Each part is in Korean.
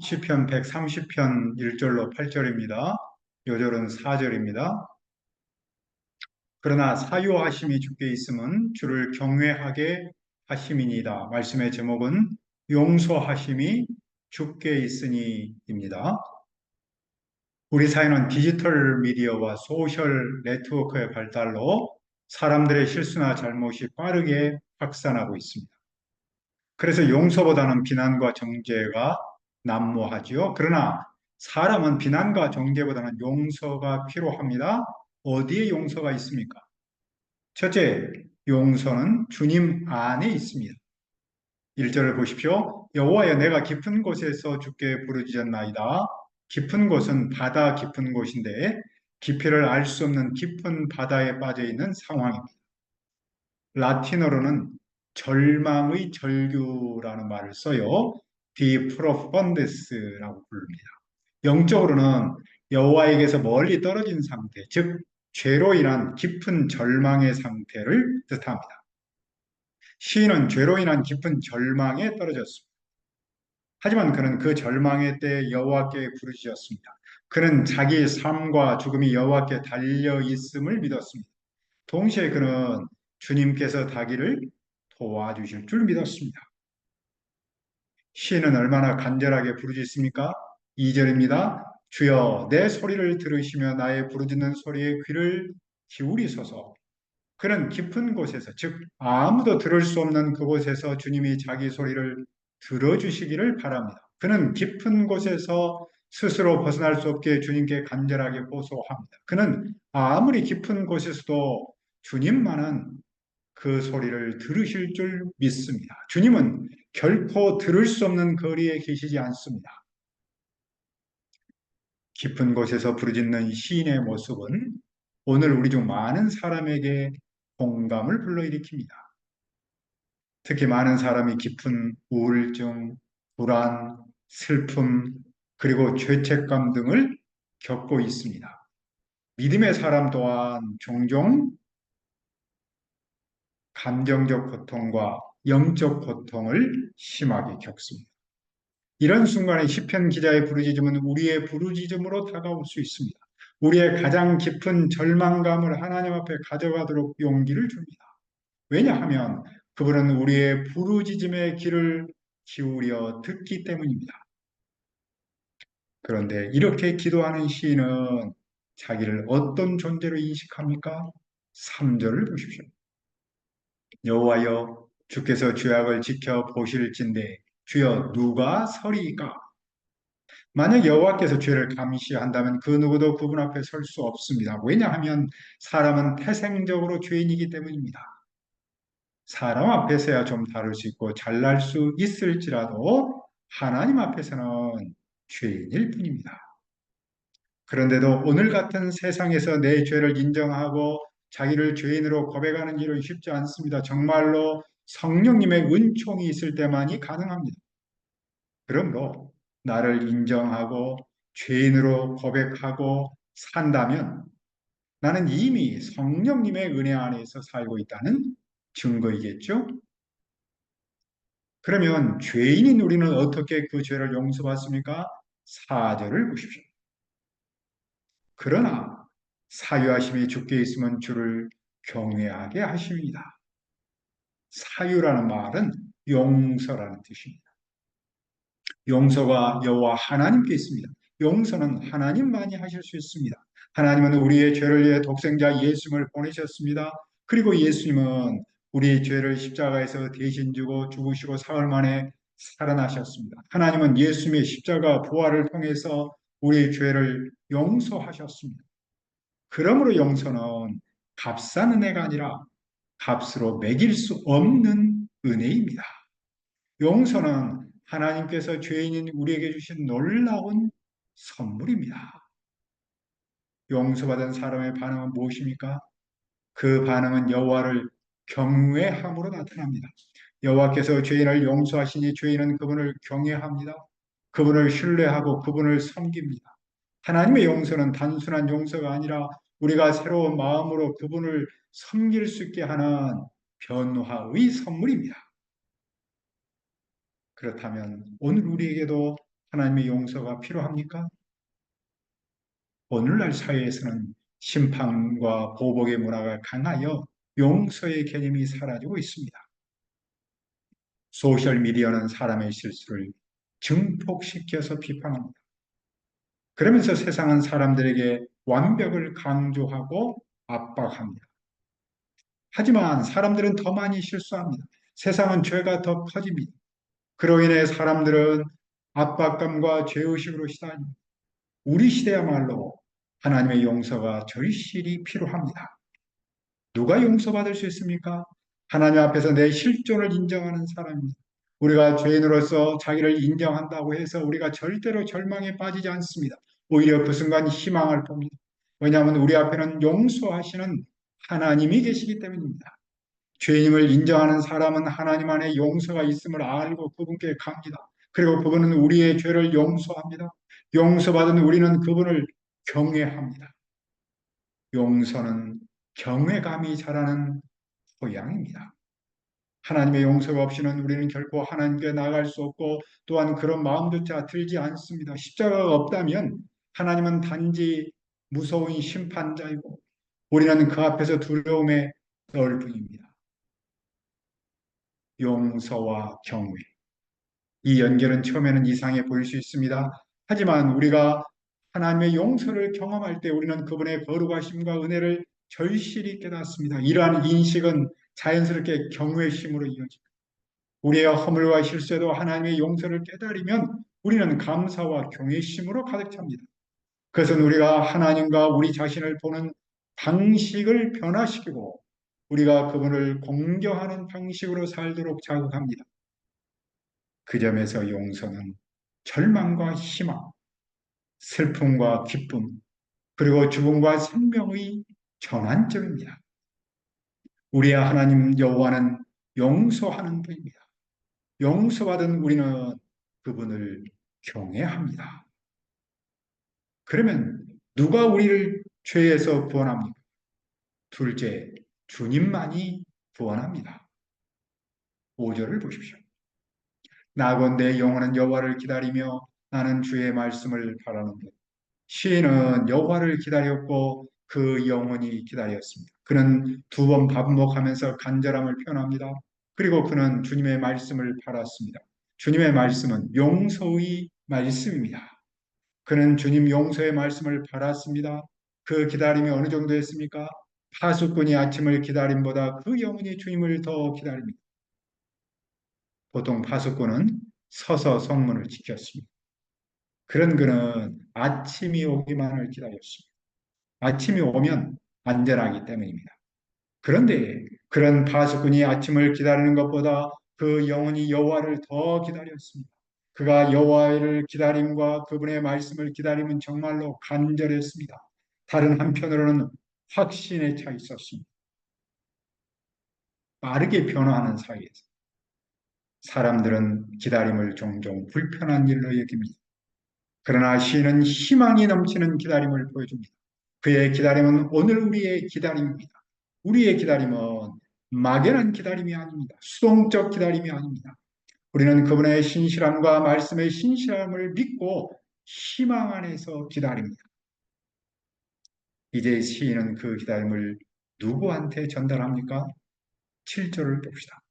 시편 130편 1절로 8절입니다. 요절은 4절입니다. 그러나 사요하심이 주께 있음은 주를 경외하게 하심이니이다. 말씀의 제목은 용서하심이 주께 있으니입니다. 우리 사회는 디지털 미디어와 소셜 네트워크의 발달로 사람들의 실수나 잘못이 빠르게 확산하고 있습니다. 그래서 용서보다는 비난과 정죄가 난무하지요. 그러나 사람은 비난과 정죄보다는 용서가 필요합니다. 어디에 용서가 있습니까? 첫째, 용서는 주님 안에 있습니다. 1절을 보십시오. 여호와여 내가 깊은 곳에서 주께 부르짖었나이다. 깊은 곳은 바다 깊은 곳인데 깊이를 알 수 없는 깊은 바다에 빠져 있는 상황입니다. 라틴어로는 절망의 절규라는 말을 써요. Die Profundes라고 부릅니다. 영적으로는 여호와에게서 멀리 떨어진 상태, 즉 죄로 인한 깊은 절망의 상태를 뜻합니다. 시인은 죄로 인한 깊은 절망에 떨어졌습니다. 하지만 그는 그 절망의 때에 여호와께 부르짖었습니다. 그는 자기의 삶과 죽음이 여호와께 달려 있음을 믿었습니다. 동시에 그는 주님께서 자기를 도와주실 줄 믿었습니다. 시인은 얼마나 간절하게 부르짖습니까? 2절입니다. 주여 내 소리를 들으시며 나의 부르짖는 소리에 귀를 기울이소서. 그는 깊은 곳에서, 즉 아무도 들을 수 없는 그곳에서 주님이 자기 소리를 들어주시기를 바랍니다. 그는 깊은 곳에서 스스로 벗어날 수 없게 주님께 간절하게 호소합니다. 그는 아무리 깊은 곳에서도 주님만은 그 소리를 들으실 줄 믿습니다. 주님은 결코 들을 수 없는 거리에 계시지 않습니다. 깊은 곳에서 부르짖는 시인의 모습은 오늘 우리 중 많은 사람에게 공감을 불러일으킵니다. 특히 많은 사람이 깊은 우울증, 불안, 슬픔, 그리고 죄책감 등을 겪고 있습니다. 믿음의 사람 또한 종종 감정적 고통과 영적 고통을 심하게 겪습니다. 이런 순간에 시편 기자의 부르짖음은 우리의 부르짖음으로 다가올 수 있습니다. 우리의 가장 깊은 절망감을 하나님 앞에 가져가도록 용기를 줍니다. 왜냐하면 그분은 우리의 부르짖음의 귀를 기울여 듣기 때문입니다. 그런데 이렇게 기도하는 시인은 자기를 어떤 존재로 인식합니까? 3절을 보십시오. 여호와여 주께서 죄악을 지켜 보실진대 주여 누가 서리이까? 만약 여호와께서 죄를 감시한다면 그 누구도 그분 앞에 설 수 없습니다. 왜냐하면 사람은 태생적으로 죄인이기 때문입니다. 사람 앞에서야 좀 다를 수 있고 잘날 수 있을지라도 하나님 앞에서는 죄인일 뿐입니다. 그런데도 오늘 같은 세상에서 내 죄를 인정하고 자기를 죄인으로 고백하는 일은 쉽지 않습니다. 정말로 성령님의 은총이 있을 때만이 가능합니다. 그러므로 나를 인정하고 죄인으로 고백하고 산다면 나는 이미 성령님의 은혜 안에서 살고 있다는 증거이겠죠? 그러면 죄인인 우리는 어떻게 그 죄를 용서받습니까? 4절을 보십시오. 그러나 사유하심이 주께 있으면 주를 경외하게 하십니다. 사유라는 말은 용서라는 뜻입니다. 용서가 여호와 하나님께 있습니다. 용서는 하나님만이 하실 수 있습니다. 하나님은 우리의 죄를 위해 독생자 예수님을 보내셨습니다. 그리고 예수님은 우리의 죄를 십자가에서 대신 지고 죽으시고 사흘 만에 살아나셨습니다. 하나님은 예수님의 십자가 부활을 통해서 우리의 죄를 용서하셨습니다. 그러므로 용서는 값싼 은혜가 아니라 값으로 매길 수 없는 은혜입니다. 용서는 하나님께서 죄인인 우리에게 주신 놀라운 선물입니다. 용서받은 사람의 반응은 무엇입니까? 그 반응은 여호와를 경외함으로 나타납니다. 여호와께서 죄인을 용서하시니 죄인은 그분을 경외합니다. 그분을 신뢰하고 그분을 섬깁니다. 하나님의 용서는 단순한 용서가 아니라 우리가 새로운 마음으로 그분을 섬길 수 있게 하는 변화의 선물입니다. 그렇다면 오늘 우리에게도 하나님의 용서가 필요합니까? 오늘날 사회에서는 심판과 보복의 문화가 강하여 용서의 개념이 사라지고 있습니다. 소셜미디어는 사람의 실수를 증폭시켜서 비판합니다. 그러면서 세상은 사람들에게 완벽을 강조하고 압박합니다. 하지만 사람들은 더 많이 실수합니다. 세상은 죄가 더 커집니다. 그로 인해 사람들은 압박감과 죄의식으로 시달립니다. 우리 시대야말로 하나님의 용서가 절실히 필요합니다. 누가 용서받을 수 있습니까? 하나님 앞에서 내 실존을 인정하는 사람입니다. 우리가 죄인으로서 자기를 인정한다고 해서 우리가 절대로 절망에 빠지지 않습니다. 오히려 그 순간 희망을 봅니다. 왜냐하면 우리 앞에는 용서하시는 하나님이 계시기 때문입니다. 죄인임을 인정하는 사람은 하나님 안에 용서가 있음을 알고 그분께 갑니다. 그리고 그분은 우리의 죄를 용서합니다. 용서받은 우리는 그분을 경외합니다. 용서는 경외감이 자라는 토양입니다. 하나님의 용서가 없이는 우리는 결코 하나님께 나아갈 수 없고 또한 그런 마음조차 들지 않습니다. 십자가가 없다면 하나님은 단지 무서운 심판자이고 우리는 그 앞에서 두려움에 떨 뿐입니다. 용서와 경외. 이 연결은 처음에는 이상해 보일 수 있습니다. 하지만 우리가 하나님의 용서를 경험할 때 우리는 그분의 거룩하심과 은혜를 절실히 깨닫습니다. 이러한 인식은 자연스럽게 경외심으로 이어집니다. 우리의 허물과 실수에도 하나님의 용서를 깨달으면 우리는 감사와 경외심으로 가득 찹니다. 그것은 우리가 하나님과 우리 자신을 보는 방식을 변화시키고 우리가 그분을 공경하는 방식으로 살도록 자극합니다. 그 점에서 용서는 절망과 희망, 슬픔과 기쁨, 그리고 죽음과 생명의 전환점입니다. 우리의 하나님 여호와는 용서하는 분입니다. 용서받은 우리는 그분을 경외합니다. 그러면 누가 우리를 죄에서 구원합니까? 둘째, 주님만이 구원합니다. 5절을 보십시오. 나건대 영혼은 여호와를 기다리며 나는 주의 말씀을 바라는데 시인은 여호와를 기다렸고 그 영혼이 기다렸습니다. 그는 두 번 반복하면서 간절함을 표현합니다. 그리고 그는 주님의 말씀을 바랐습니다. 주님의 말씀은 용서의 말씀입니다. 그는 주님 용서의 말씀을 바랐습니다. 그 기다림이 어느 정도 했습니까? 파수꾼이 아침을 기다림보다 그 영혼이 주님을 더 기다립니다. 보통 파수꾼은 서서 성문을 지켰습니다. 그런 그는 아침이 오기만을 기다렸습니다. 아침이 오면 안전하기 때문입니다. 그런데 그런 파수꾼이 아침을 기다리는 것보다 그 영혼이 여호와를 더 기다렸습니다. 그가 여호와를 기다림과 그분의 말씀을 기다림은 정말로 간절했습니다. 다른 한편으로는 확신에 차 있었습니다. 빠르게 변화하는 사이에서 사람들은 기다림을 종종 불편한 일로 여깁니다. 그러나 시인은 희망이 넘치는 기다림을 보여줍니다. 그의 기다림은 오늘 우리의 기다림입니다. 우리의 기다림은 막연한 기다림이 아닙니다. 수동적 기다림이 아닙니다. 우리는 그분의 신실함과 말씀의 신실함을 믿고 희망 안에서 기다립니다. 이제 시인은 그 기다림을 누구한테 전달합니까? 7절을 봅시다.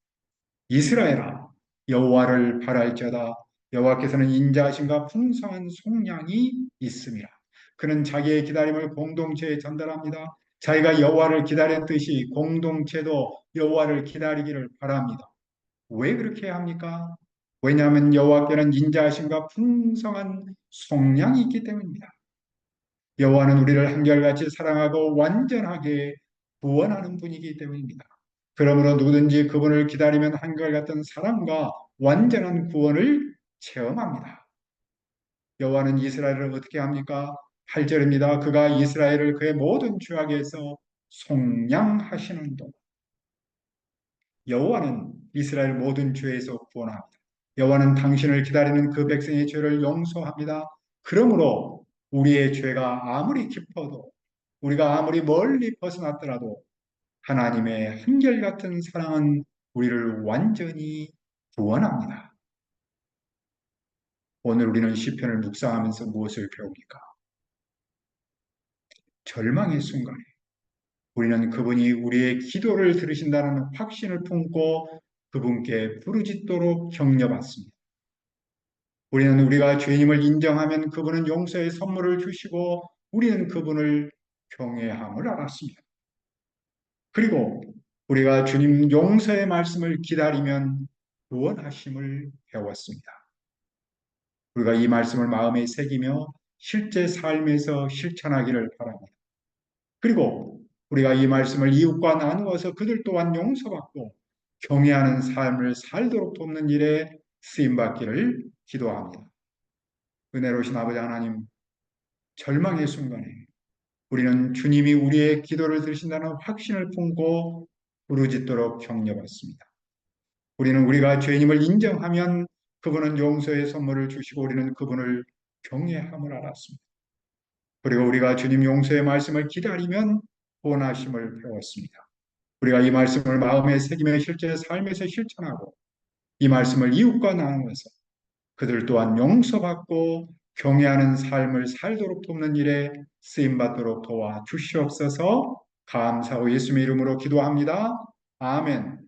이스라엘아 여호와를 바랄지어다. 여호와께서는 인자하심과 풍성한 속량이 있음이라. 그는 자기의 기다림을 공동체에 전달합니다. 자기가 여호와를 기다렸듯이 공동체도 여호와를 기다리기를 바랍니다. 왜 그렇게 합니까? 왜냐하면 여호와께는 인자하심과 풍성한 속량이 있기 때문입니다. 여호와는 우리를 한결같이 사랑하고 완전하게 구원하는 분이기 때문입니다. 그러므로 누구든지 그분을 기다리면 한결같은 사랑과 완전한 구원을 체험합니다. 여호와는 이스라엘을 어떻게 합니까? 8절입니다. 그가 이스라엘을 그의 모든 죄악에서 속량하시는 동. 여호와는 이스라엘 모든 죄에서 구원합니다. 여호와는 당신을 기다리는 그 백성의 죄를 용서합니다. 그러므로 우리의 죄가 아무리 깊어도 우리가 아무리 멀리 벗어났더라도 하나님의 한결같은 사랑은 우리를 완전히 구원합니다. 오늘 우리는 시편을 묵상하면서 무엇을 배웁니까? 절망의 순간에 우리는 그분이 우리의 기도를 들으신다는 확신을 품고 그분께 부르짖도록 격려받습니다. 우리는 우리가 죄인임을 인정하면 그분은 용서의 선물을 주시고 우리는 그분을 경외함을 알았습니다. 그리고 우리가 주님 용서의 말씀을 기다리면 구원하심을 배웠습니다. 우리가 이 말씀을 마음에 새기며 실제 삶에서 실천하기를 바랍니다. 그리고 우리가 이 말씀을 이웃과 나누어서 그들 또한 용서받고 경외하는 삶을 살도록 돕는 일에 쓰임받기를 기도합니다. 은혜로우신 아버지 하나님, 절망의 순간에 우리는 주님이 우리의 기도를 들으신다는 확신을 품고 부르짖도록 격려받습니다. 우리는 우리가 죄인임을 인정하면 그분은 용서의 선물을 주시고 우리는 그분을 경외함을 알았습니다. 그리고 우리가 주님 용서의 말씀을 기다리면 구원하심을 배웠습니다. 우리가 이 말씀을 마음에 새기며 실제 삶에서 실천하고 이 말씀을 이웃과 나누면서 그들 또한 용서받고 경외하는 삶을 살도록 돕는 일에 쓰임받도록 도와 주시옵소서. 감사하고 예수님의 이름으로 기도합니다. 아멘.